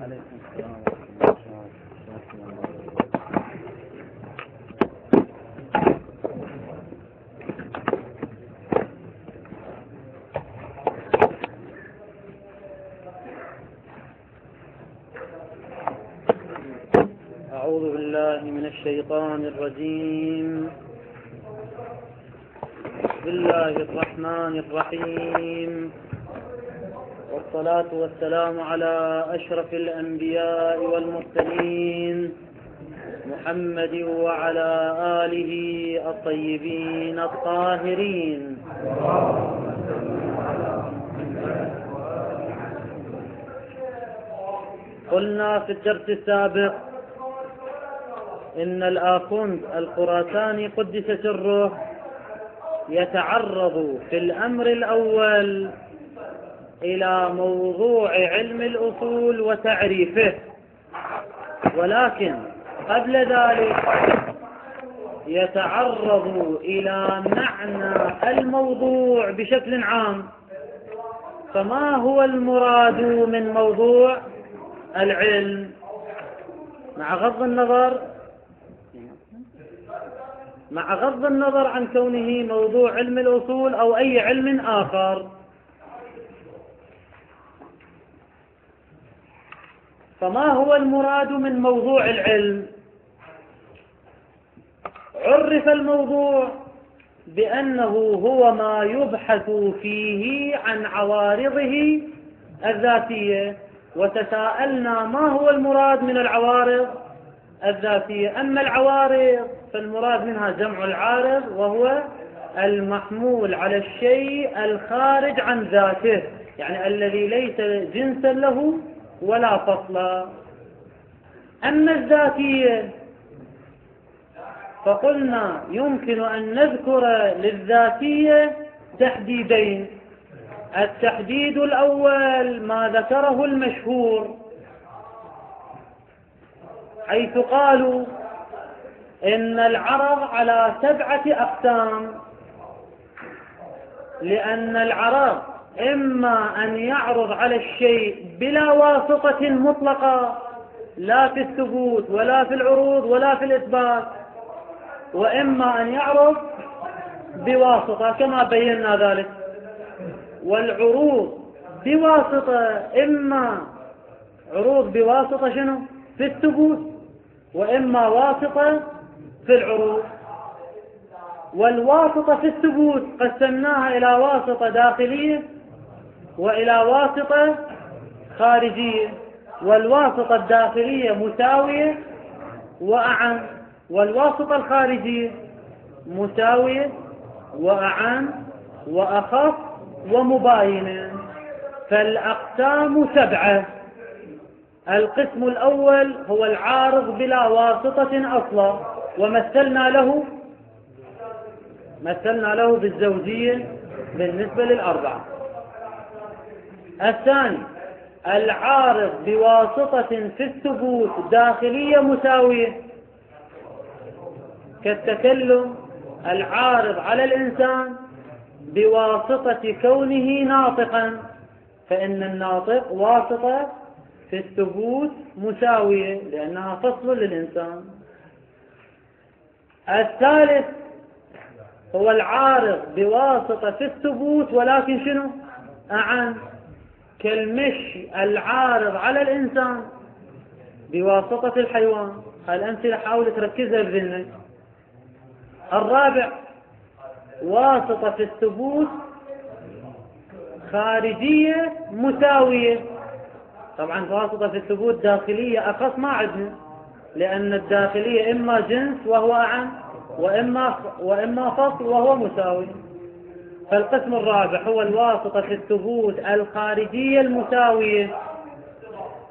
أعوذ بالله من الشيطان الرجيم. بسم الله الرحمن الرحيم، والصلاة والسلام على أشرف الأنبياء والمرسلين محمد وعلى آله الطيبين الطاهرين. قلنا في الدرس السابق إن الآخوند الخراساني قدس سره يتعرض في الأمر الأول إلى موضوع علم الأصول وتعريفه، ولكن قبل ذلك يتعرض إلى معنى الموضوع بشكل عام. فما هو المراد من موضوع العلم مع غض النظر عن كونه موضوع علم الأصول أو أي علم آخر؟ فما هو المراد من موضوع العلم؟ عرف الموضوع بأنه هو ما يبحث فيه عن عوارضه الذاتية، وتساءلنا ما هو المراد من العوارض الذاتية. أما العوارض فالمراد منها جمع العارض، وهو المحمول على الشيء الخارج عن ذاته، يعني الذي ليس جنسا له ولا فصلا. أما الذاتية فقلنا يمكن أن نذكر للذاتية تحديدين. التحديد الأول ما ذكره المشهور، حيث قالوا إن العرض على 7 أقسام، لأن العرض إما أن يعرض على الشيء بلا واسطة مطلقة، لا في الثبوت ولا في العروض ولا في الإثبات، وإما أن يعرض بواسطة كما بينا ذلك. والعروض بواسطة إما عروض بواسطة شنو؟ في الثبوت، وإما واسطة في العروض. والواسطة في الثبوت قسمناها إلى واسطة داخلية وإلى واسطة خارجية، والواسطة الداخلية مساوية وأعم، والواسطة الخارجية مساوية وأعم وأخف ومباينة. فالأقسام 7. القسم الأول هو العارض بلا واسطة أصلا، ومثلنا له بالزوجية بالنسبة للأربعة. الثاني العارض بواسطة في الثبوت داخلية مساوية، كالتكلم العارض على الإنسان بواسطة كونه ناطقا، فإن الناطق واسطة في الثبوت مساوية لأنها فصل للإنسان. الثالث هو العارض بواسطة في الثبوت ولكن شنو؟ أعم، كالمشي العارض على الإنسان بواسطة الحيوان. هالأمثلة حاول تركزها بذهنك. الرابع واسطة في الثبوت خارجية مساوية. طبعا واسطة في الثبوت داخلية أخص ما عندنا، لأن الداخلية إما جنس وهو أعم، وإما فصل وهو مساوي. فالقسم الرابع هو الواسطة في الثبوت الخارجية المساوية،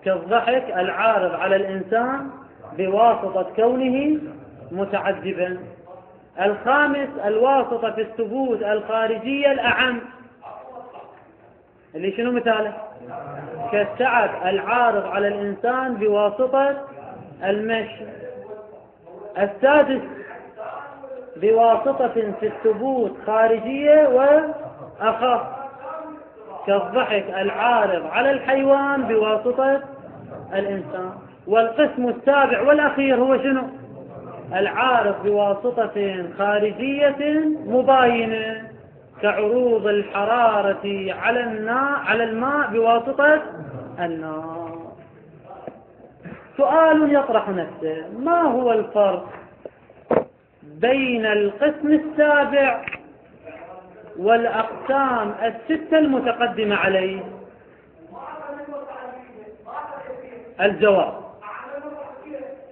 كالضحك العارض على الإنسان بواسطة كونه متعجبا. الخامس الواسطة في الثبوت الخارجية الأعم، اللي شنو مثاله؟ كالسعد العارض على الإنسان بواسطة المشي. السادس بواسطة في الثبوت خارجية وأخف، كالضحك العارض على الحيوان بواسطة الإنسان. والقسم السابع والأخير هو شنو؟ العارض بواسطة خارجية مباينة، كعروض الحرارة على الماء بواسطة النار. سؤال يطرح نفسه: ما هو الفرق بين القسم السابع والأقسام الستة المتقدمة عليه؟ الجواب: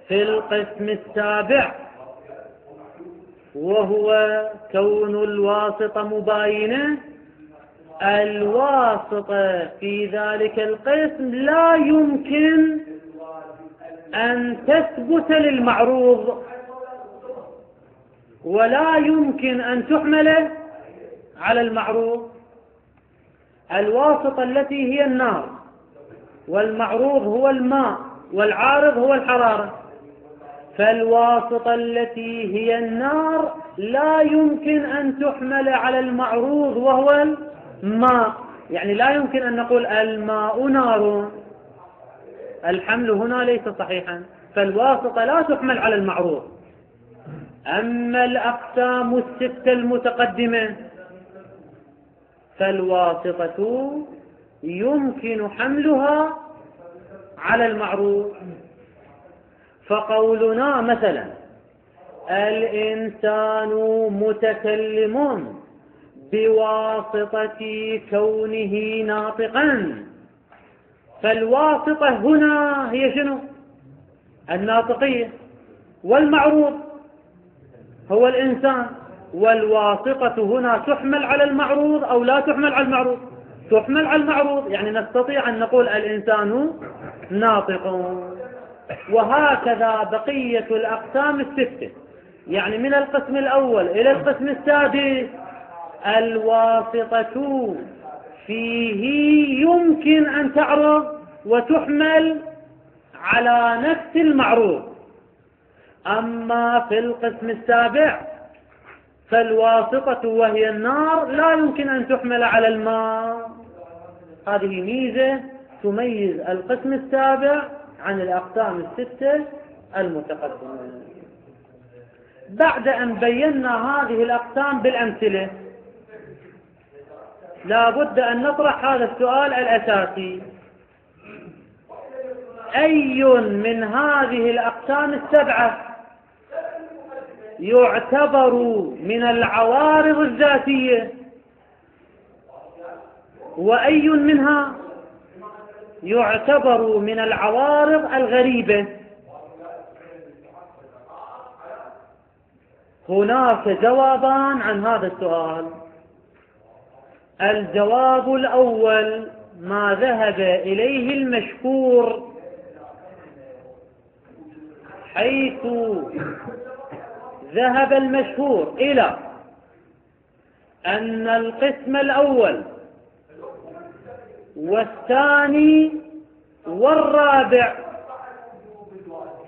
في القسم السابع، وهو كون الواسطة مباينة، الواسطة في ذلك القسم لا يمكن أن تثبت للمعروض، ولا يمكن أن تحمل على المعروض. الواسطة التي هي النار، والمعروض هو الماء، والعارض هو الحرارة. فالواسطة التي هي النار لا يمكن أن تحمل على المعروض وهو الماء، يعني لا يمكن أن نقول الماء نار، الحمل هنا ليس صحيحا، فالواسطة لا تحمل على المعروض. أما الأقسام الستة المتقدمة فالواسطة يمكن حملها على المعروض. فقولنا مثلا الإنسان متكلم بواسطة كونه ناطقا، فالواسطة هنا هي شنو؟ الناطقية، والمعروض هو الإنسان. والواسطة هنا تحمل على المعروض أو لا تحمل على المعروض؟ تحمل على المعروض، يعني نستطيع أن نقول الإنسان ناطق. وهكذا بقية الأقسام الستة، يعني من القسم الأول إلى القسم السادس الواسطة فيه يمكن أن تعرض وتحمل على نفس المعروض. أما في القسم السابع فالواسطة وهي النار لا يمكن أن تحمل على الماء. هذه ميزة تميز القسم السابع عن الأقسام الستة المتقدمة. بعد أن بينا هذه الأقسام بالأمثلة، لا بد أن نطرح هذا السؤال الأساسي: أي من هذه الأقسام السبعة يعتبر من العوارض الذاتية، وأي منها يعتبر من العوارض الغريبة؟ هناك جوابان عن هذا السؤال. الجواب الأول ما ذهب إليه المشهور، حيث ذهب المشهور إلى أن القسم الأول والثاني والرابع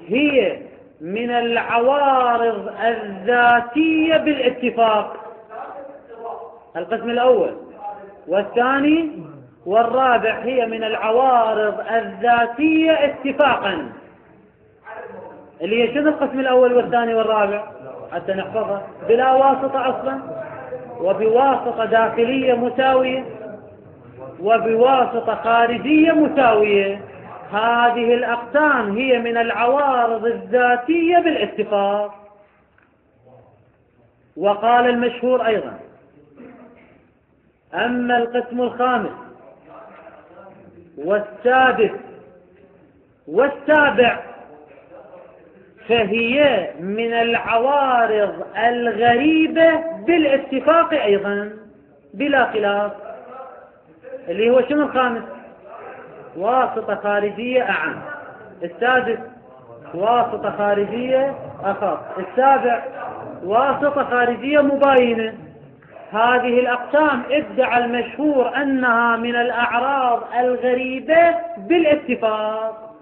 هي من العوارض الذاتية بالاتفاق. القسم الأول والثاني والرابع هي من العوارض الذاتية اتفاقا. اللي هي شنو القسم الأول والثاني والرابع حتى نحفظها؟ بلا واسطة أصلا، وبواسطة داخلية مساوية، وبواسطة خارجية مساوية. هذه الأقسام هي من العوارض الذاتية بالاتفاق. وقال المشهور أيضا: أما القسم الخامس والسادس والسابع فهي من العوارض الغريبة بالاتفاق أيضا بلا خلاف. اللي هو شنو الخامس؟ واسطة خارجية أعم. السادس واسطة خارجية أخف. السابع واسطة خارجية مباينة. هذه الأقسام ادعى المشهور أنها من الأعراض الغريبة بالاتفاق.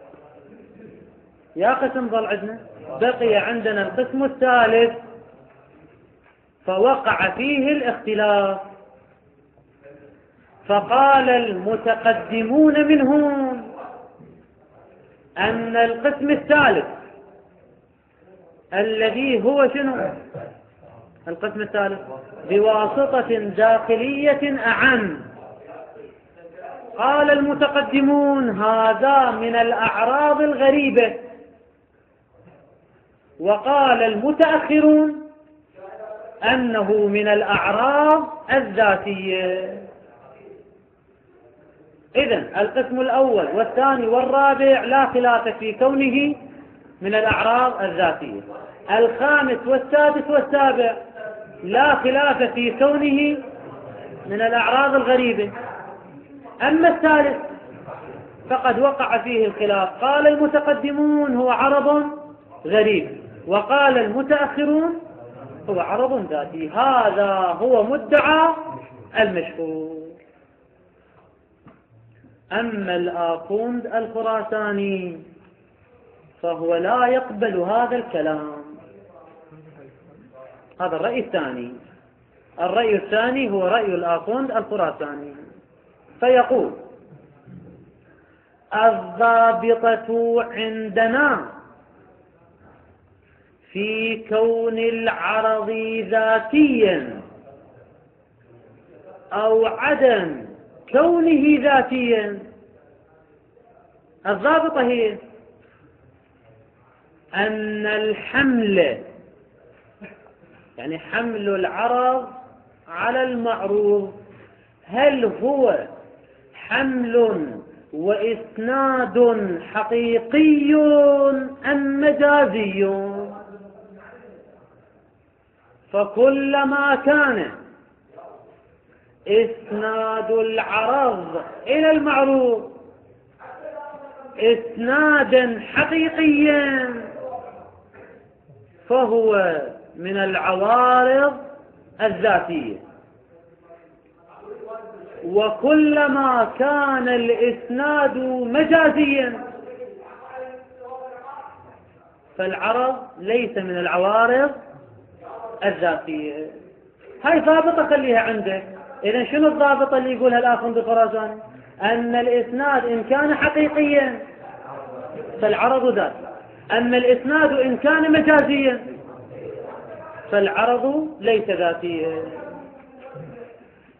يا قسم ظل عندنا، بقي عندنا القسم الثالث فوقع فيه الاختلاف. فقال المتقدمون منهم أن القسم الثالث الذي هو شنو؟ القسم الثالث بواسطة داخلية أعم. قال المتقدمون هذا من الأعراض الغريبة، وقال المتأخرون أنه من الأعراض الذاتية. إذن القسم الأول والثاني والرابع لا خلاف في كونه من الأعراض الذاتية. الخامس والسادس والسابع لا خلاف في كونه من الأعراض الغريبة. أما الثالث فقد وقع فيه الخلاف، قال المتقدمون هو عرض غريب، وقال المتأخرون هو عرض ذاتي. هذا هو مدعى المشهور. أما الآخوند الخراساني فهو لا يقبل هذا الكلام. هذا الرأي الثاني. الرأي الثاني هو رأي الآخوند الخراساني، فيقول: الضابطة عندنا في كون العرض ذاتيا أو عدم كونه ذاتيا. الضابطة هي أن الحمل، يعني حمل العرض على المعروض، هل هو حمل وإسناد حقيقي أم مجازي؟ فكلما كان إسناد العرض إلى المعروض إسنادا حقيقيا فهو من العوارض الذاتية، وكلما كان الإسناد مجازيا فالعرض ليس من العوارض الذاتية. هاي ضابطة خليها عندك. إذن شنو الضابطة اللي يقولها الآخوند الخراساني؟ أن الإسناد إن كان حقيقيا فالعرض ذاتي، أما الإسناد إن كان مجازيا فالعرض ليس ذاتيا.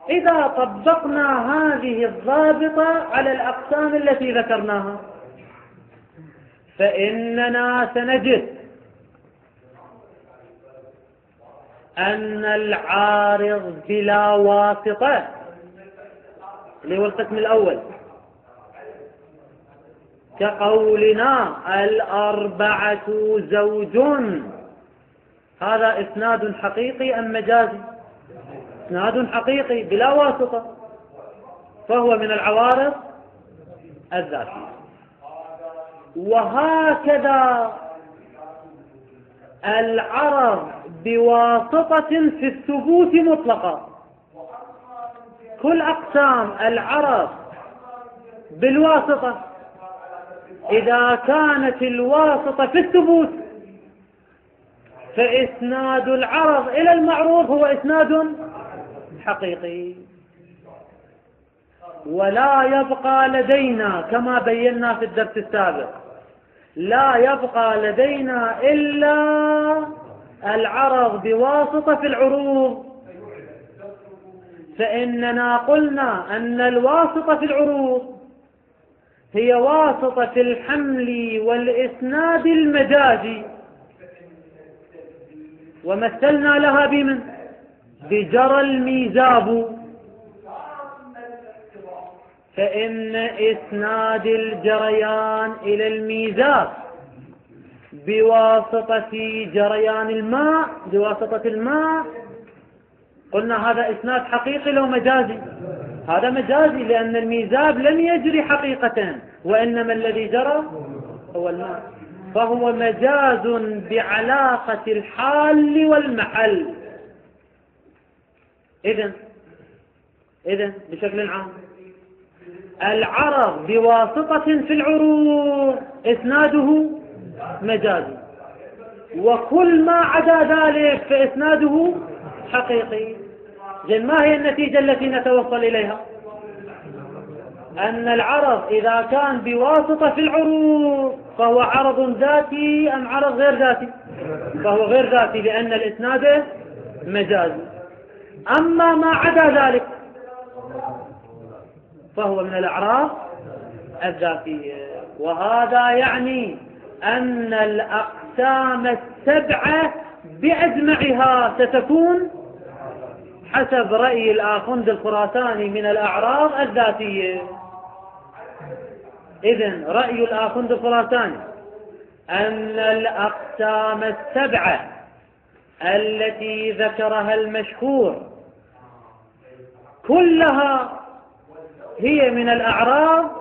إذا طبقنا هذه الضابطة على الأقسام التي ذكرناها فإننا سنجد أن العارض بلا واسطة اللي هو القسم الأول كقولنا الأربعة زوج، هذا إسناد حقيقي أم مجازي؟ إسناد حقيقي بلا واسطة، فهو من العوارض الذاتية. وهكذا العرض بواسطة في الثبوت مطلقة. كل أقسام العرض بالواسطة إذا كانت الواسطة في الثبوت فإسناد العرض إلى المعروض هو إسناد حقيقي. ولا يبقى لدينا كما بينا في الدرس السابق، لا يبقى لدينا إلا العرض بواسطة في العروض، فإننا قلنا أن الواسطة في العروض هي واسطة في الحمل والإسناد المجازي، ومثلنا لها بمن؟ بجرى الميزاب. فإن إسناد الجريان إلى الميزاب بواسطة جريان الماء، بواسطة الماء، قلنا هذا إسناد حقيقي لو مجازي؟ هذا مجازي، لأن الميزاب لم يجري حقيقة، وإنما الذي جرى هو الماء، فهو مجاز بعلاقة الحال والمحل. إذن بشكل عام العرض بواسطة في العروض إسناده مجازي، وكل ما عدا ذلك فإسناده حقيقي. ما هي النتيجة التي نتوصل إليها؟ أن العرض إذا كان بواسطة في العروض فهو عرض ذاتي أم عرض غير ذاتي؟ فهو غير ذاتي لأن الإسناد مجازي. أما ما عدا ذلك فهو من الأعراض الذاتية. وهذا يعني أن الأقسام السبعة بأجمعها ستكون حسب رأي الآخوند الخراساني من الأعراض الذاتية. إذن رأي الآخوند الخراساني أن الأقسام السبعة التي ذكرها المشهور كلها هي من الأعراض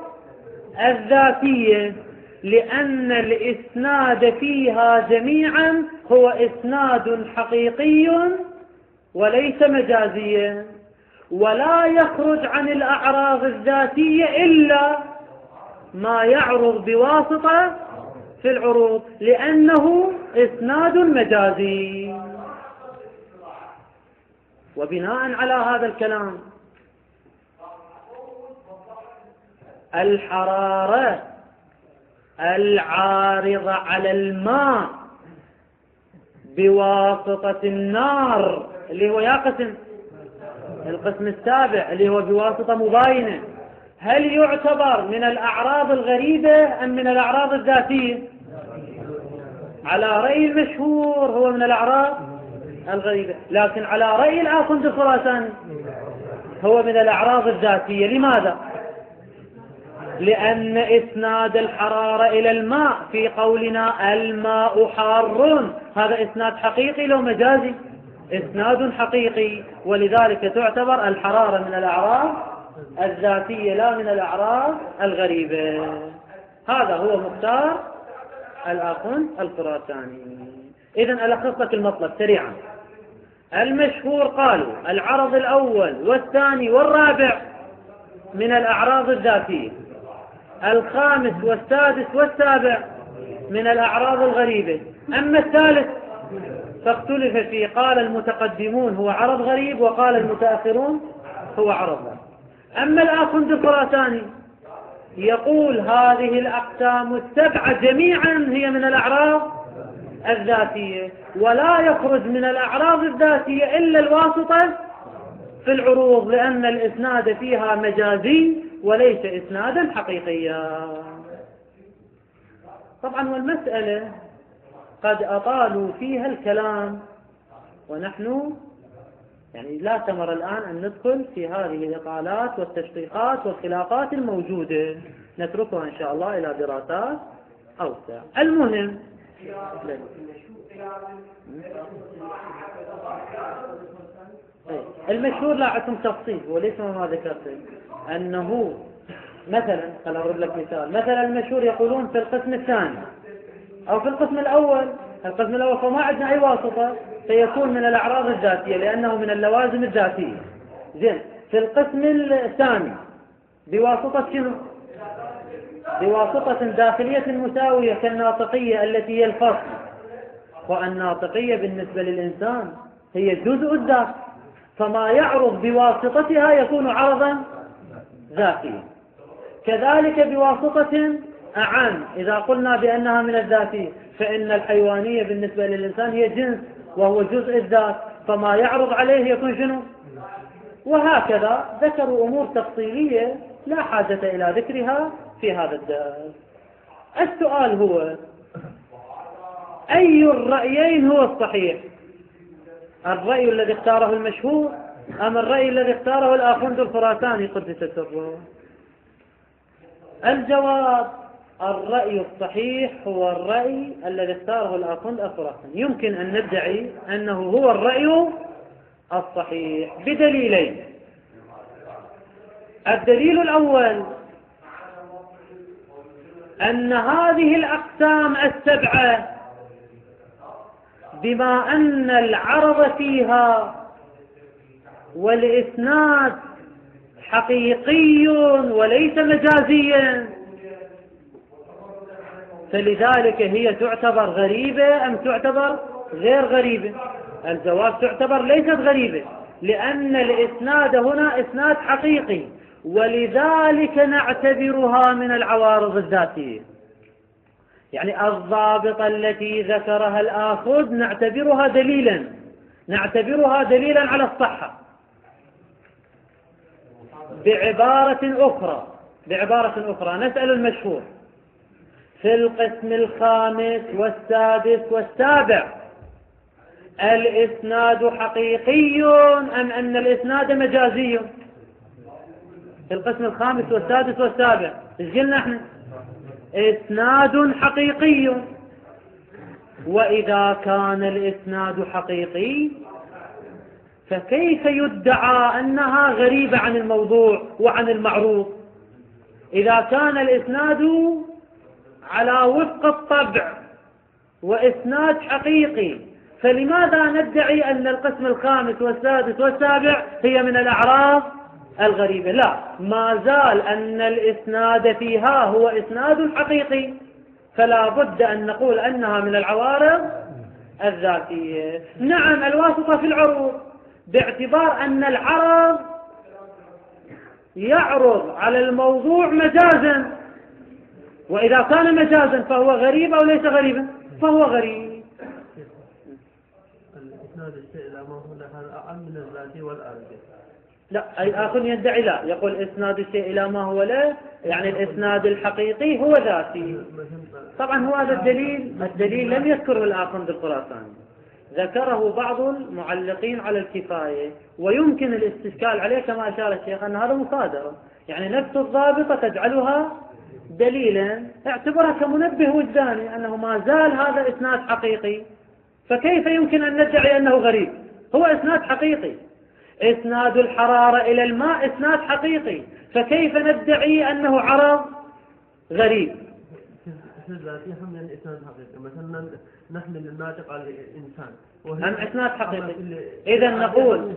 الذاتية، لأن الإسناد فيها جميعا هو إسناد حقيقي وليس مجازيا، ولا يخرج عن الأعراض الذاتية إلا ما يعرض بواسطة في العروض لأنه إسناد مجازي. وبناء على هذا الكلام الحرارة العارضة على الماء بواسطة النار اللي هو يقسم القسم السابع اللي هو بواسطة مباينة، هل يعتبر من الأعراض الغريبة أم من الأعراض الذاتية؟ على رأي المشهور هو من الأعراض الغريبة، لكن على رأي الآخوند الخراساني هو من الأعراض الذاتية. لماذا؟ لأن إسناد الحرارة إلى الماء في قولنا الماء حار هذا إسناد حقيقي لو مجازي؟ إسناد حقيقي، ولذلك تعتبر الحرارة من الأعراض الذاتية لا من الأعراض الغريبة. هذا هو مختار الآخوند الخراساني. إذن ألخص لك المطلب سريعا. المشهور قالوا العرض الأول والثاني والرابع من الأعراض الذاتية، الخامس والسادس والسابع من الأعراض الغريبة، أما الثالث فاختلف فيه، قال المتقدمون هو عرض غريب وقال المتأخرون هو عرض غريب. أما الآخوند الخراساني يقول هذه الأقسام السبعة جميعا هي من الأعراض الذاتية، ولا يخرج من الأعراض الذاتية إلا الواسطة في العروض لأن الإسناد فيها مجازي وليس إسنادا حقيقيا. طبعا والمسألة قد أطالوا فيها الكلام، ونحن يعني لا ثمر الآن أن ندخل في هذه الإطالات والتشقيقات والخلافات الموجودة، نتركها إن شاء الله إلى دراسات أوسع. المهم المشهور لا عندهم تفصيل وليس ما ذكرته، أنه مثلا خلينا أضرب لك مثال، مثلا المشهور يقولون في القسم الثاني أو في القسم الأول، القسم الأول فما عندنا أي واسطة فيكون من الأعراض الذاتية لأنه من اللوازم الذاتية. زين، في القسم الثاني بواسطة شنو؟ بواسطة داخلية مساوية كالناطقية التي هي الفصل، والناطقية بالنسبة للإنسان هي جزء الذات، فما يعرض بواسطتها يكون عرضا ذاتيا. كذلك بواسطة أعم إذا قلنا بأنها من الذاتية، فإن الحيوانية بالنسبة للإنسان هي جنس وهو جزء الذات، فما يعرض عليه يكون شنو؟ وهكذا ذكروا أمور تفصيلية لا حاجة إلى ذكرها في هذا الدرس. السؤال هو أي الرأيين هو الصحيح؟ الرأي الذي اختاره المشهور أم الرأي الذي اختاره الآخوند الخراساني قدس سره؟ الجواب الرأي الصحيح هو الرأي الذي اختاره الآخوند الخراساني. يمكن أن ندعي أنه هو الرأي الصحيح بدليلين. الدليل الأول أن هذه الأقسام السبعة بما أن العرض فيها والإسناد حقيقي وليس مجازيا، فلذلك هي تعتبر غريبة أم تعتبر غير غريبة؟ الجواب تعتبر ليست غريبة، لأن الإسناد هنا إسناد حقيقي ولذلك نعتبرها من العوارض الذاتية. يعني الضابطة التي ذكرها الآخذ نعتبرها دليلا على الصحة. بعبارة أخرى نسأل المشهور: في القسم الخامس والسادس والسابع الإسناد حقيقي أم أن الإسناد مجازي؟ في القسم الخامس والسادس والسابع ايش قلنا احنا؟ إسناد حقيقي. وإذا كان الإسناد حقيقي فكيف يدعى أنها غريبة عن الموضوع وعن المعروف؟ إذا كان الإسناد على وفق الطبع وإسناد حقيقي، فلماذا ندعي أن القسم الخامس والسادس والسابع هي من الأعراض الغريبة؟ لا، ما زال أن الإسناد فيها هو إسناد حقيقي، فلا بد أن نقول أنها من العوارض الذاتية. نعم، الواسطة في العروض باعتبار أن العرض يعرض على الموضوع مجازا، وإذا كان مجازا فهو غريب أو ليس غريبا؟ فهو غريب. الإسناد الشيء لا ما هو هذا أعم من الذاتي والآرضي. لا، الآخر يدعي لا، يقول إسناد الشيء إلى ما هو له، يعني الإسناد الحقيقي هو ذاتي. طبعا هو هذا الدليل لم يذكره الآخر بالخراساني، ذكره بعض المعلقين على الكفاية، ويمكن الاستشكال عليه كما أشار الشيخ أن هذا مصادرة، يعني نفس الضابطة تجعلها دليلا، اعتبرها كمنبه وجداني أنه ما زال هذا إسناد حقيقي، فكيف يمكن أن ندعي أنه غريب؟ هو إسناد حقيقي. إسناد الحرارة إلى الماء إسناد حقيقي، فكيف ندعي أنه عرض غريب؟ ذاتي هم يعني إسناد حقيقي، مثلا نحمل الناطق على الإنسان هم إسناد حقيقي، إذا نقول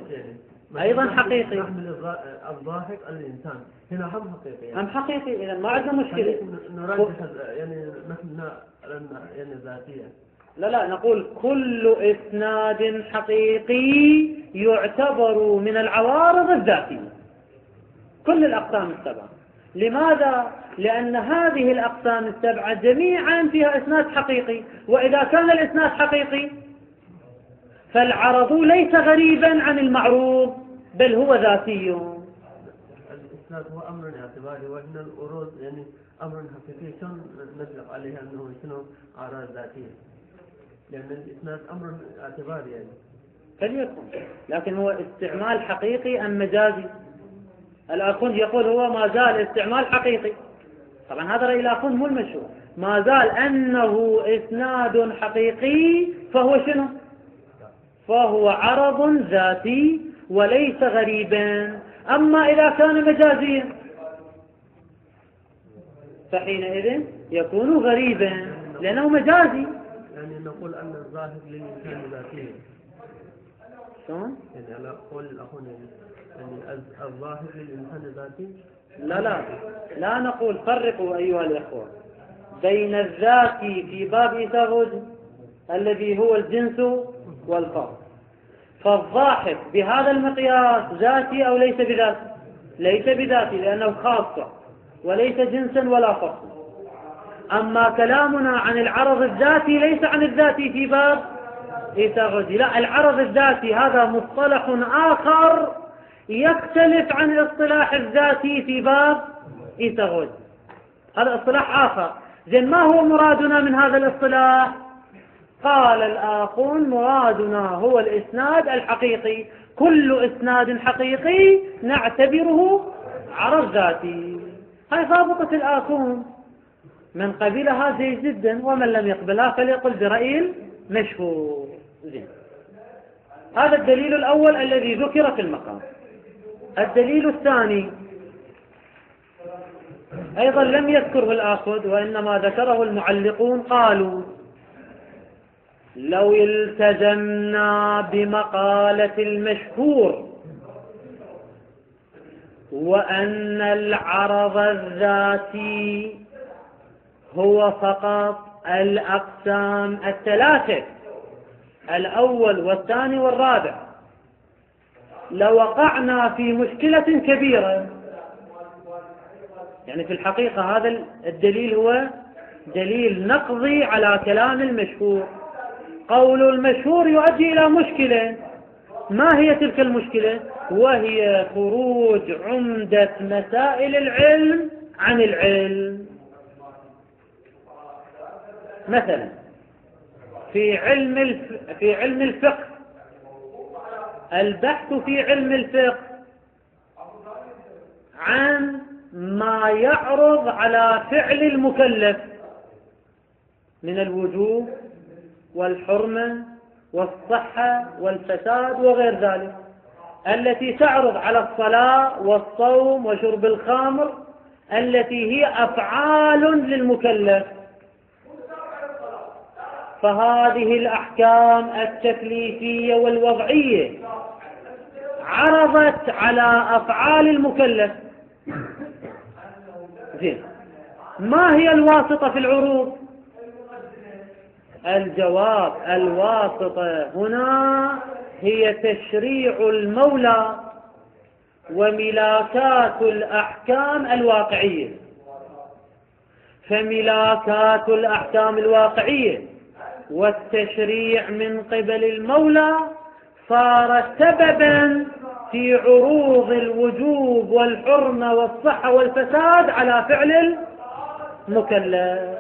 أيضا حقيقي. نحمل الضاحك على الإنسان هنا هم حقيقي، هم حقيقي، إذا ما عندنا مشكلة. نرجح يعني نحن يعني ذاتية. لا، نقول كل إسناد حقيقي يعتبر من العوارض الذاتية، كل الأقسام السبعة. لماذا؟ لأن هذه الأقسام السبعة جميعا فيها إسناد حقيقي، وإذا كان الإسناد حقيقي فالعرض ليس غريبا عن المعروض، بل هو ذاتي. الإسناد هو أمر اعتباري، وإن الأروض يعني أمر حقيقي، شلون نطلق عليها أنه شنو أعراض ذاتية؟ لأن الإسناد أمر اعتباري يعني. فليكن، لكن هو استعمال حقيقي أم مجازي؟ الآخوند يقول هو ما زال استعمال حقيقي. طبعا هذا رأي الآخوند مو المشهور، ما زال أنه إسناد حقيقي، فهو شنو؟ فهو عرض ذاتي وليس غريبا. أما إذا كان مجازيا فحينئذ يكون غريبا لأنه مجازي. يعني نقول أن الظاهر للإنسان ذاتي. شلون؟ يعني على قول الأخوان يعني الظاهر للإنسان ذاتي. لا نقول، فرقوا أيها الإخوة بين الذاتي في باب إيثاغوج الذي هو الجنس والفرد. فالضاحك بهذا المقياس ذاتي أو ليس بذاتي؟ ليس بذاتي، لأنه خاصة وليس جنسا ولا فصلا. أما كلامنا عن العرض الذاتي ليس عن الذاتي في باب إيثاغوج، لا، العرض الذاتي هذا مصطلح آخر يختلف عن اصطلاح الذاتي في باب إيثاغوج، هذا اصطلاح آخر. زين، ما هو مرادنا من هذا الاصطلاح؟ قال الآخون مرادنا هو الإسناد الحقيقي، كل إسناد حقيقي نعتبره عرض ذاتي. هاي ضابطة الآخون، من قبلها زي جدا، ومن لم يقبلها فليقل برأي مشهور. زين، هذا الدليل الأول الذي ذكر في المقام. الدليل الثاني أيضا لم يذكره الآخذ، وإنما ذكره المعلقون. قالوا لو التزمنا بمقالة المشهور وأن العرض الذاتي هو فقط الأقسام الثلاثة، الأول والثاني والرابع، لوقعنا في مشكلة كبيرة. يعني في الحقيقة هذا الدليل هو دليل نقضي على كلام المشهور. قول المشهور يؤدي إلى مشكلة. ما هي تلك المشكلة؟ وهي خروج عمدة مسائل العلم عن العلم. مثلا في علم الفقه، البحث في علم الفقه عن ما يعرض على فعل المكلف من الوجوب والحرمة والصحة والفساد وغير ذلك، التي تعرض على الصلاة والصوم وشرب الخمر، التي هي أفعال للمكلف. فهذه الأحكام التكليفية والوضعية عرضت على أفعال المكلف. زين، ما هي الواسطة في العروض؟ الجواب: الواسطة هنا هي تشريع المولى وملاكات الأحكام الواقعية. فملاكات الأحكام الواقعية والتشريع من قبل المولى صار سببا في عروض الوجوب والحرمة والصحة والفساد على فعل المكلف.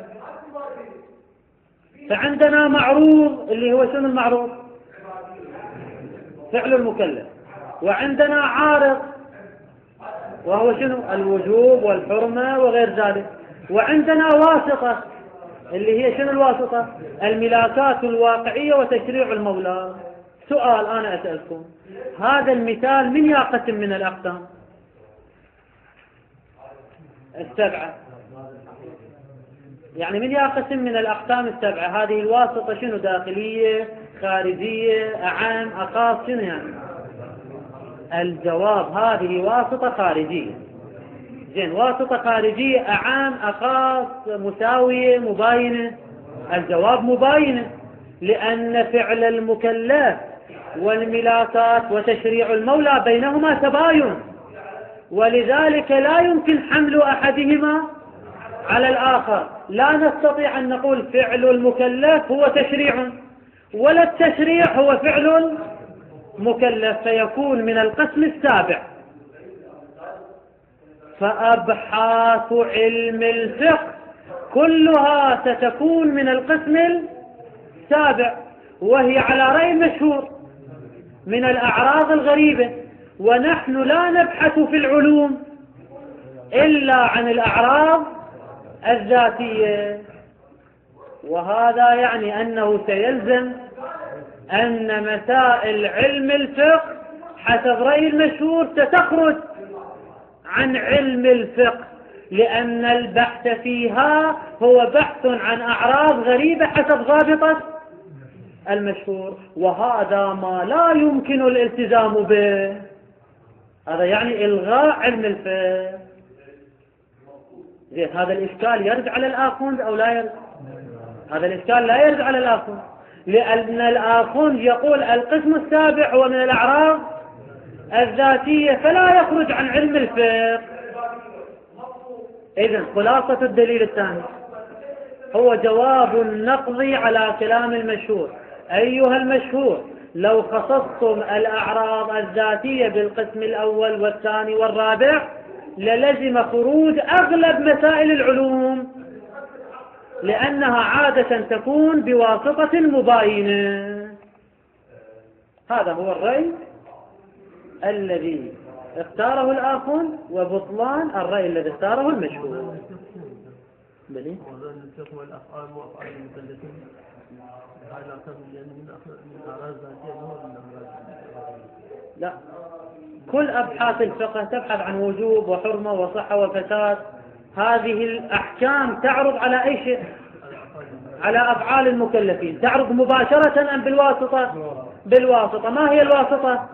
فعندنا معروض اللي هو شنو المعروض؟ فعل المكلف. وعندنا عارض وهو شنو؟ الوجوب والحرمة وغير ذلك. وعندنا واسطة اللي هي شنو الواسطة؟ الملاكات الواقعية وتشريع المولى. سؤال أنا أسألكم، هذا المثال من يقسم من الأقسام؟ السبعة. يعني من يقسم من الأقسام السبعة؟ هذه الواسطة شنو؟ داخلية، خارجية، أعم، أخاص، شنو يعني؟ الجواب: هذه واسطة خارجية. زين، واسطة خارجية، أعام، أخاص، مساوية، مباينة؟ الجواب: مباينة، لأن فعل المكلف والملاكات وتشريع المولى بينهما تباين، ولذلك لا يمكن حمل أحدهما على الآخر. لا نستطيع أن نقول فعل المكلف هو تشريع ولا التشريع هو فعل المكلف، فيكون من القسم السابع. فأبحاث علم الفقه كلها ستكون من القسم السابع، وهي على رأي المشهور من الأعراض الغريبة. ونحن لا نبحث في العلوم إلا عن الأعراض الذاتية. وهذا يعني أنه سيلزم أن مسائل علم الفقه حسب رأي المشهور ستخرج عن علم الفقه، لأن البحث فيها هو بحث عن أعراض غريبة حسب ضابطة المشهور، وهذا ما لا يمكن الالتزام به. هذا يعني إلغاء علم الفقه. زين، هذا الإشكال يرد على الآخوند أو لا يرد؟ هذا الإشكال لا يرد على الآخوند، لأن الآخوند يقول القسم السابع هو من الأعراض الذاتية فلا يخرج عن علم الفقه. إذن خلاصة الدليل الثاني هو جواب نقضي على كلام المشهور. أيها المشهور، لو خصصتم الأعراض الذاتية بالقسم الأول والثاني والرابع للزم خروج أغلب مسائل العلوم، لأنها عادة تكون بواسطة مباينة. هذا هو الرأي الذي اختاره الآخون، وبطلان الرأي الذي اختاره المشهور. بلي؟ لا، كل أبحاث الفقه تبحث عن وجوب وحرمة وصحة وفساد. هذه الأحكام تعرض على أي شيء؟ على أفعال المكلفين. تعرض مباشرة أم بالواسطة؟ بالواسطة. ما هي الواسطة؟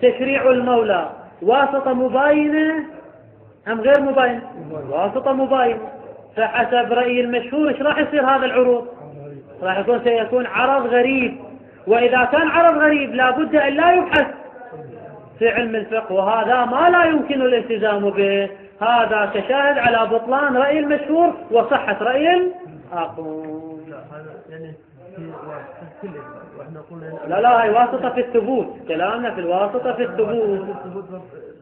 تشريع المولى. واسطة مباينة أم غير مباينة؟ واسطة مباينة. فحسب رأي المشهور ايش راح يصير هذا العروض؟ راح يكون سيكون عرض غريب، وإذا كان عرض غريب لابد أن لا يبحث في علم الفقه، وهذا ما لا يمكن الالتزام به. هذا كشاهد على بطلان رأي المشهور وصحة رأي الآخر. لا هذا يعني في واسطة في الإثبات، وإحنا قلنا لا هي واسطة في الثبوت، كلامنا في الواسطة في الثبوت.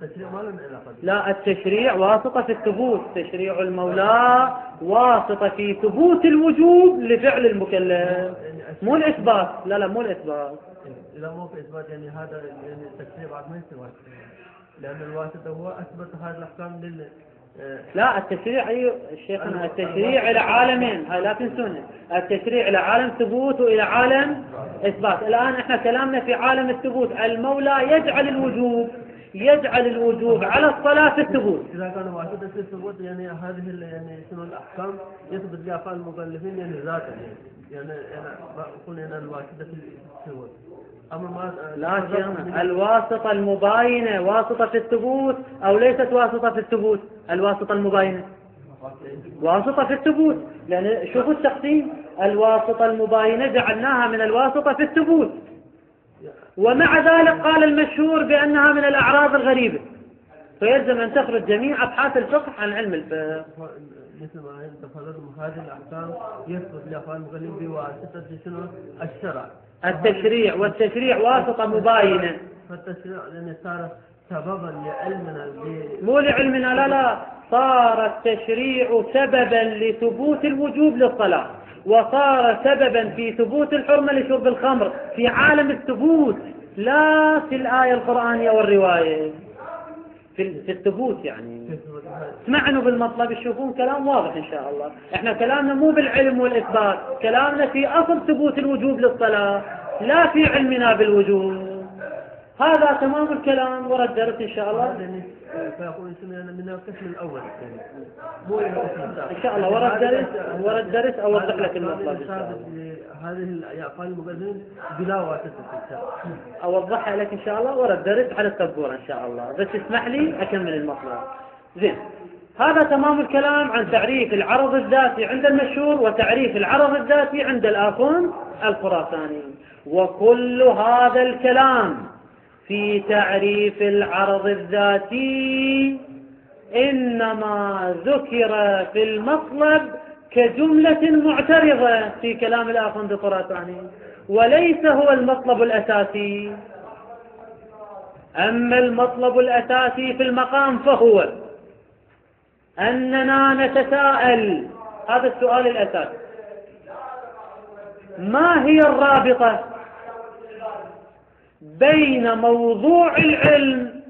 التشريع ما له علاقة. لا التشريع واسطة في الثبوت، تشريع المولى واسطة في ثبوت الوجوب لفعل المكلف، مو الإثبات. لا مو الإثبات. إذا مو في إثبات يعني هذا يعني التشريع بعد ما يستوى، لأن الواسطة هو أثبت هذه الأحكام لا التشريع شيخنا التشريع إلى عالمين، هاي لا تنسونه، التشريع إلى عالم ثبوت وإلى عالم إثبات. الآن إحنا كلامنا في عالم الثبوت، المولى يجعل الوجوب على الصلاة في الثبوت. إذا كان واسطة في الثبوت يعني هذه يعني شنو الأحكام يثبت لها أفعال المكلفين يعني ذاتا يعني أقول أنا الواسطة في الثبوت. أما ما لا شيخنا الواسطة المباينة واسطة في الثبوت أو ليست واسطة في الثبوت؟ الواسطة المباينة واسطة في الثبوت، لأن شوفوا التقسيم، الواسطة المباينة جعلناها من الواسطة في الثبوت، ومع ذلك قال المشهور بأنها من الأعراض الغريبة، فيلزم أن تخرج جميع أبحاث الفقه عن علم الفقه. مثل ما تفضلتم هذه الأحكام يثبت لأفعال المكلف بواسطة شنو الشرع، التشريع، والتشريع واسطة مباينة. فالتشريع يعني صار سببا لعلمنا مو لعلمنا، لا صار التشريع سببا لثبوت الوجوب للصلاة، وصار سببا في ثبوت الحرمة لشرب الخمر في عالم الثبوت، لا في الآية القرآنية والرواية، في الثبوت. يعني اسمعنوا بالمطلب تشوفون كلام واضح إن شاء الله. احنا كلامنا مو بالعلم والإثبات، كلامنا في أصل ثبوت الوجوب للصلاة، لا في علمنا بالوجوب. هذا تمام الكلام ورد درس إن شاء الله. فيقول من القسم الأول يعني مو إن شاء الله ورد درس أوضح لك المطلب. هذه أفعال المكلفين بلا واسطة أوضحها لك إن شاء الله ورد درس على السبورة إن شاء الله، بس اسمح لي أكمل المطلب. زين، هذا تمام الكلام عن تعريف العرض الذاتي عند المشهور وتعريف العرض الذاتي عند الآخون الخراساني. وكل هذا الكلام في تعريف العرض الذاتي إنما ذكر في المطلب كجملة معترضة في كلام الآخوند الخراساني، وليس هو المطلب الأساسي. أما المطلب الأساسي في المقام فهو أننا نتساءل هذا السؤال الأساسي: ما هي الرابطة بين موضوع العلم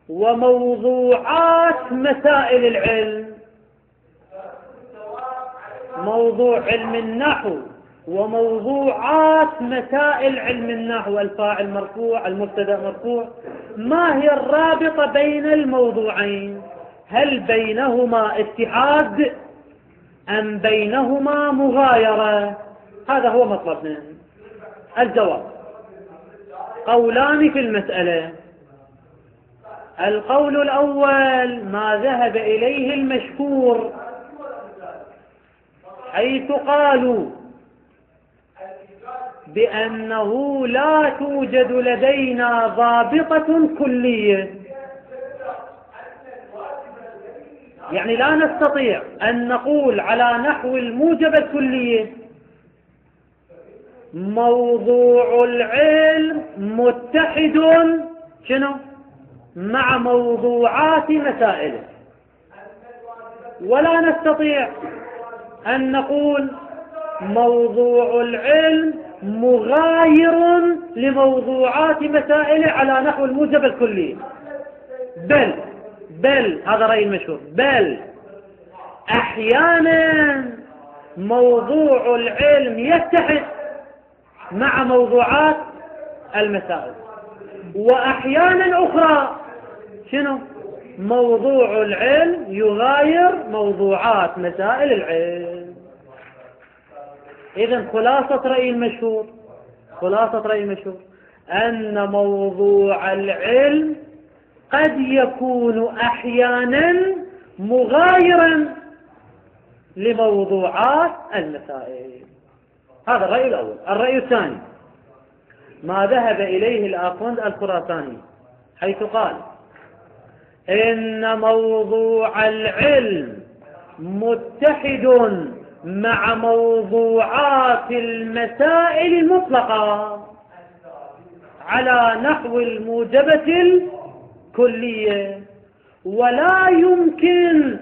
وموضوعات مسائل العلم؟ موضوع علم النحو وموضوعات مسائل علم النحو، الفاعل مرفوع، المبتدأ مرفوع، ما هي الرابطة بين الموضوعين؟ هل بينهما اتحاد أم بينهما مغايرة؟ هذا هو مطلبنا. الجواب: قولان في المسألة. القول الأول ما ذهب إليه المشهور، حيث قالوا بأنه لا توجد لدينا ضابطة كلية، يعني لا نستطيع أن نقول على نحو الموجبة الكلية موضوع العلم متحد شنو مع موضوعات مسائله، ولا نستطيع أن نقول موضوع العلم مغاير لموضوعات مسائله على نحو الموجب الكلي، بل هذا رأي المشهور، بل أحيانا موضوع العلم يتحد مع موضوعات المسائل، وأحيانا أخرى شنو موضوع العلم يغاير موضوعات مسائل العلم. إذن خلاصة رأي المشهور أن موضوع العلم قد يكون أحيانا مغايرا لموضوعات المسائل. هذا الرأي الأول. الرأي الثاني ما ذهب إليه الآخوند الخراساني، حيث قال إن موضوع العلم متحد مع موضوعات المسائل المطلقة على نحو الموجبة الكلية، ولا يمكن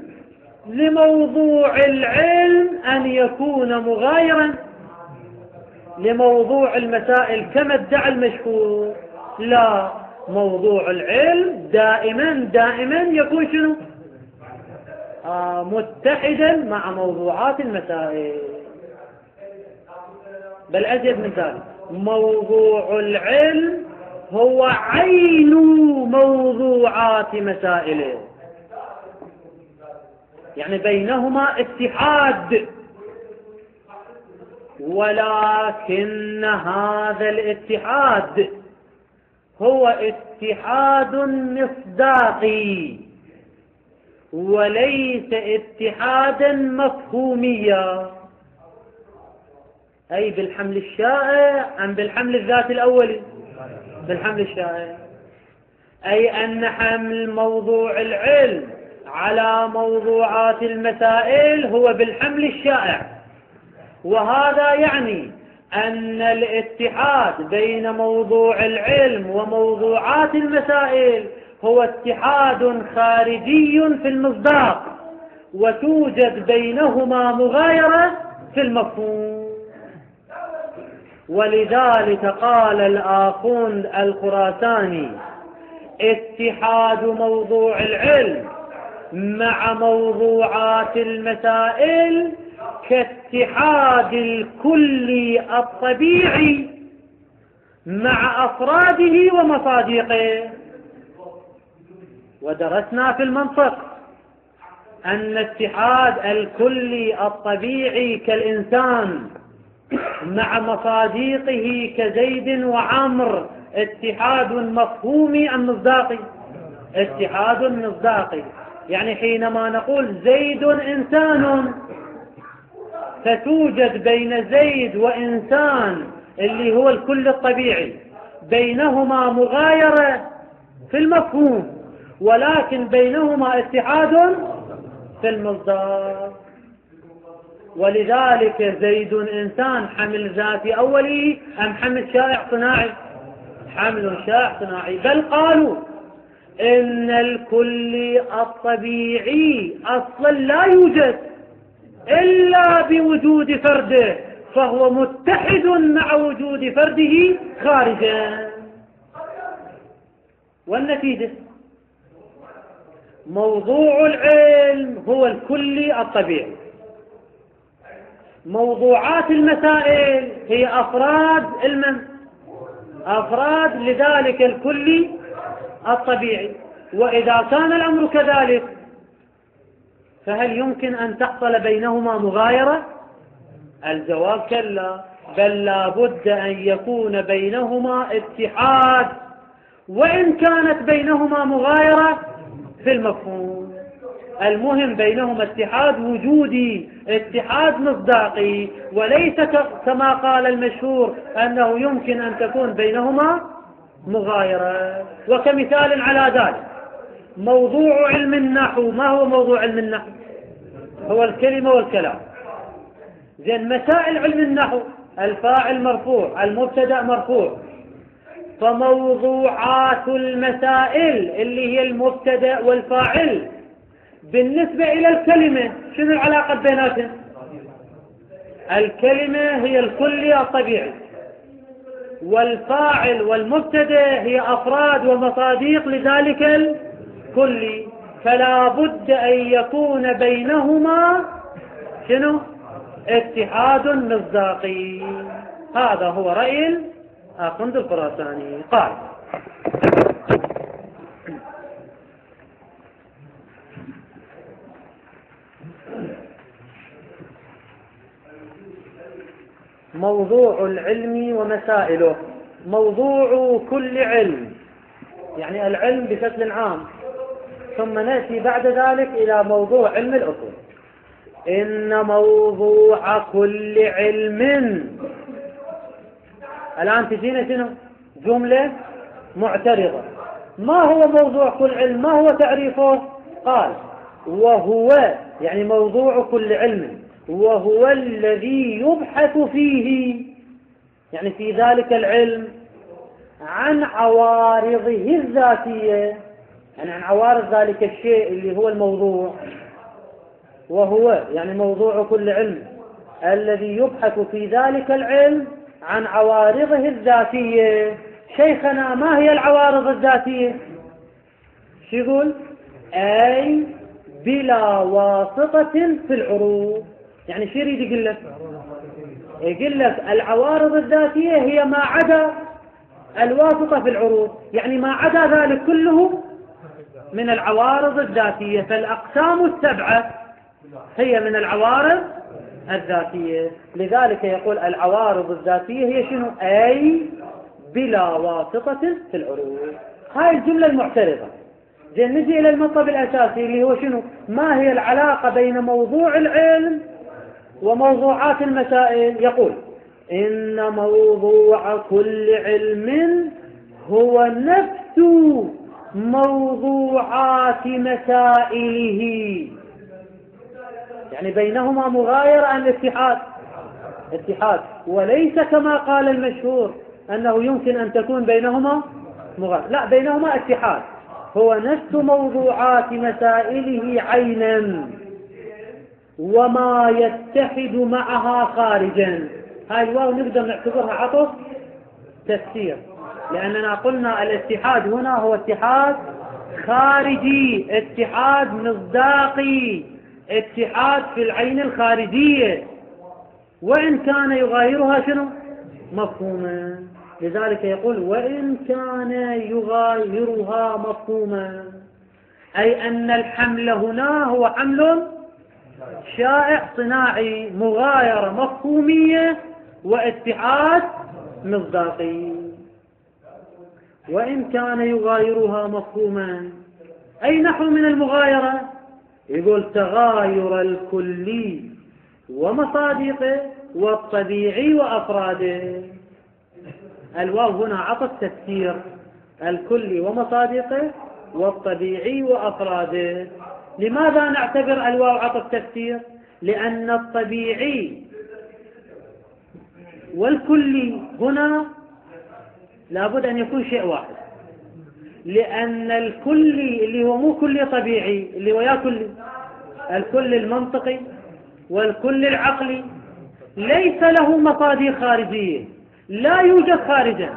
لموضوع العلم أن يكون مغايرا لموضوع المسائل كما ادعى المشهور. لا، موضوع العلم دائما يكون شنو؟ متحدا مع موضوعات المسائل. بل أزيد من ذلك، موضوع العلم هو عين موضوعات مسائله، يعني بينهما اتحاد، ولكن هذا الاتحاد هو اتحاد مصداقي وليس اتحادا مفهوميا، أي بالحمل الشائع أم بالحمل الذاتي الأولي؟ بالحمل الشائع، أي أن حمل موضوع العلم على موضوعات المسائل هو بالحمل الشائع، وهذا يعني أن الاتحاد بين موضوع العلم وموضوعات المسائل هو اتحاد خارجي في المصداق، وتوجد بينهما مغايرة في المفهوم. ولذلك قال الآخوند الخراساني: اتحاد موضوع العلم مع موضوعات المسائل كاتحاد الكل الطبيعي مع أفراده ومصادقه. ودرسنا في المنطق أن اتحاد الكل الطبيعي كالإنسان مع مصادقه كزيد وعمر اتحاد مفهومي أم مصداقي؟ اتحاد مصداقي. يعني حينما نقول زيد إنسان، فتوجد بين زيد وإنسان اللي هو الكل الطبيعي بينهما مغايرة في المفهوم، ولكن بينهما اتحاد في المصداق. ولذلك زيد إنسان حمل ذاتي أولي أم حمل شائع صناعي؟ حمل شائع صناعي. بل قالوا إن الكل الطبيعي أصلا لا يوجد إلا بوجود فرده، فهو متحد مع وجود فرده خارجا. والنتيجة موضوع العلم هو الكل الطبيعي، موضوعات المسائل هي أفراد لذلك الكل الطبيعي. وإذا كان الأمر كذلك فهل يمكن أن تحصل بينهما مغايرة؟ الجواب كلا، بل لا بد أن يكون بينهما اتحاد، وإن كانت بينهما مغايرة في المفهوم. المهم بينهما اتحاد وجودي، اتحاد مصداقي، وليس كما قال المشهور أنه يمكن أن تكون بينهما مغايرة. وكمثال على ذلك موضوع علم النحو. ما هو موضوع علم النحو؟ هو الكلمة والكلام. زين، مسائل علم النحو الفاعل مرفوع، المبتدأ مرفوع، فموضوعات المسائل اللي هي المبتدأ والفاعل بالنسبة إلى الكلمة شنو العلاقة بيناتهم؟ الكلمة هي الكل الطبيعي، والفاعل والمبتدأ هي أفراد ومصادق لذلك الكل، فلا بد أن يكون بينهما شنو؟ اتحاد مصداقي. هذا هو رأي الآخوند الخراساني. قال: موضوع العلم ومسائله. موضوع كل علم يعني العلم بشكل عام، ثم نأتي بعد ذلك إلى موضوع علم الأصول. إن موضوع كل علم، الآن تجينا شنو؟ جملة معترضة. ما هو موضوع كل علم؟ ما هو تعريفه؟ قال وهو يعني موضوع كل علم وهو الذي يبحث فيه، يعني في ذلك العلم، عن عوارضه الذاتية، يعني عن عوارض ذلك الشيء اللي هو الموضوع. وهو يعني موضوع كل علم الذي يبحث في ذلك العلم عن عوارضه الذاتية. شيخنا ما هي العوارض الذاتية؟ شو يقول؟ أي بلا واسطة في العروض. يعني شو يريد يقول لك؟ يقول لك العوارض الذاتية هي ما عدا الواسطة في العروض، يعني ما عدا ذلك كله من العوارض الذاتية. فالأقسام السبعة هي من العوارض الذاتية. لذلك يقول العوارض الذاتية هي شنو؟ أي بلا واسطة في العروض. هاي الجملة المعترضة. زين نجي إلى المطلب الأساسي اللي هو شنو؟ ما هي العلاقة بين موضوع العلم وموضوعات المسائل؟ يقول إن موضوع كل علم هو نفس موضوعات مسائله. يعني بينهما مغايرة أم اتحاد؟ اتحاد، وليس كما قال المشهور أنه يمكن أن تكون بينهما مغايرة، لا، بينهما اتحاد. هو نفس موضوعات مسائله عينا وما يتحد معها خارجا. هاي الواو نقدر نعتبرها عطف تفسير، لأننا قلنا الاتحاد هنا هو اتحاد خارجي، اتحاد مصداقي، اتحاد في العين الخارجية، وإن كان يغايرها شنو؟ مفهوما. لذلك يقول وإن كان يغايرها مفهوما، أي أن الحمل هنا هو حمل شائع صناعي، مغايرة مفهومية واتحاد مصداقي. وإن كان يغايرها مفهوما، أي نحو من المغايرة؟ يقول تغاير الكلي ومصادقه والطبيعي وأفراده. الواو هنا عطف تفسير، الكلي ومصادقه والطبيعي وأفراده. لماذا نعتبر الواو عطف تفسير؟ لأن الطبيعي والكلي هنا لابد أن يكون شيء واحد، لأن الكلي اللي هو مو كلي طبيعي، اللي هو يا كلي الكل المنطقي والكل العقلي ليس له مصادر خارجية، لا يوجد خارجا.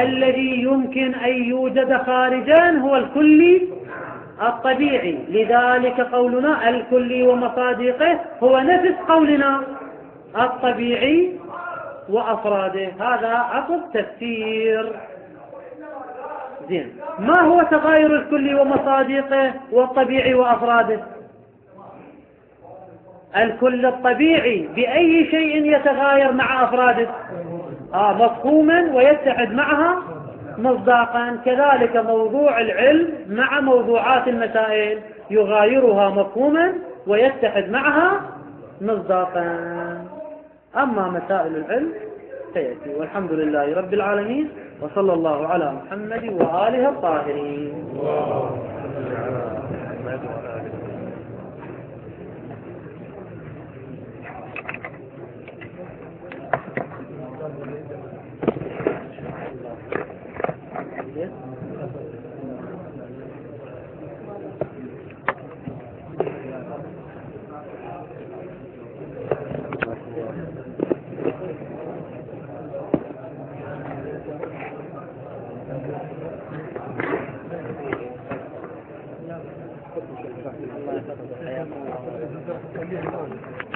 الذي يمكن أن يوجد خارجا هو الكلي الطبيعي. لذلك قولنا الكلي ومصادقه هو نفس قولنا الطبيعي وأفراده. هذا عطف تفسير. زين، ما هو تغاير الكلي ومصادقه والطبيعي وأفراده؟ الكل الطبيعي بأي شيء يتغاير مع أفراده؟ مفهوما ويتحد معها مصداقا. كذلك موضوع العلم مع موضوعات المسائل يغايرها مفهوما ويتحد معها مصداقا. أما مسائل العلم سيأتي. والحمد لله رب العالمين، وصلى الله على محمد وآله الطاهرين. الله يحفظك.